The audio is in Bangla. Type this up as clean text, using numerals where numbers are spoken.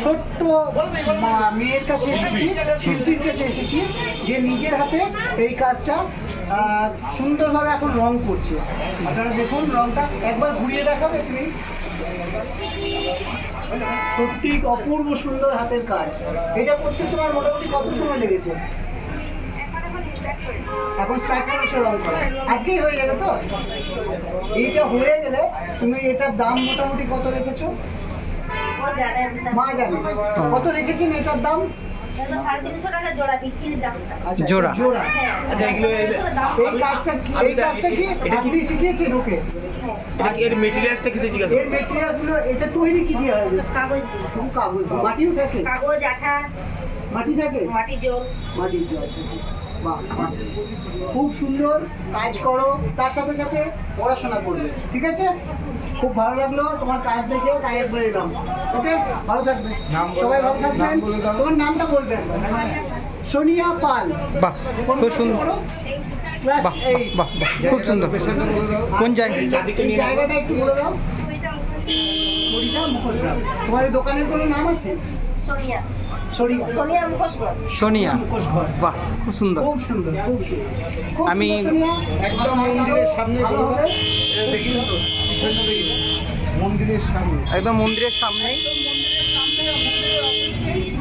ছোট্ট মেয়ের কাছে এসেছি, শিল্পীর কাছে এসেছি, যে নিজের হাতে এই কাজটা সুন্দরভাবে এখন রং করছে। আপনারা দেখুন রংটা একবার ঘুরিয়ে দেখাবে তুমি। সত্যি অপূর্ব সুন্দর হাতের কাজ। এটা করতে তোমার মোটামুটি কত সময় লেগেছে? এখন স্টার্ট করেছো রং করা, আজকেই হয়ে যাবে তো? এইটা হয়ে গেলে তুমি এটার দাম মোটামুটি কত রেখেছো? মা জানে কত রেখেছেন এটার দাম? 350 টাকা জোড়া বিক্রির দাম। আচ্ছা, জোড়া। জোড়া। আচ্ছা, এগুলো এই কাজটা কি আপনি শিখিয়েছেন ওকে? এটা কি এর মেটেরিয়ালসটা কিছু জিজ্ঞাসা এর মেটেরিয়ালসগুলো এটা তৈরি কি দিয়ে হয়? কাগজ দিয়ে। শুধু কাগজ, মাটিও থাকে? কাগজ, আঠা, মাটি থাকে? মাটির জল। মাটির জল থাকে। বাহ, বাহ। খুব সুন্দর কাজ করো, তার সাথে সাথে পড়াশোনা করবে, ঠিক আছে? খুব ভালো লাগলো তোমার কাজ দেখে, তাই একবার এলাম। ওকে, ভালো থাকবে, সবাই ভালো থাকবেন। তোমার নামটা বলবেন? সোনিয়া পাল। বাহ, খুব সুন্দর। ক্লাস বাহ 8। বাহ বাহ, খুব সুন্দর। কোন জায়গা? এই জায়গাটা একটু বলে দাও। মরিচা মুখোশগ্রাম। তোমার এই দোকানের কোনো নাম আছে? সোনিয়া। সোনিয়া মুখোশগড়। সোনিয়া। মুখোশঘর। বাহ, খুব সুন্দর। খুব সুন্দর, খুব সুন্দর। খুব আমি- সুন্দর, সোনিয়া। একদম মন্দিরের সামনে ভালো হবে। দেখি পিছনটা দেখি মন্দিরের সামনে একদম মন্দিরের সামনে। একদম মন্দিরের সামনে, মন্দিরের opposite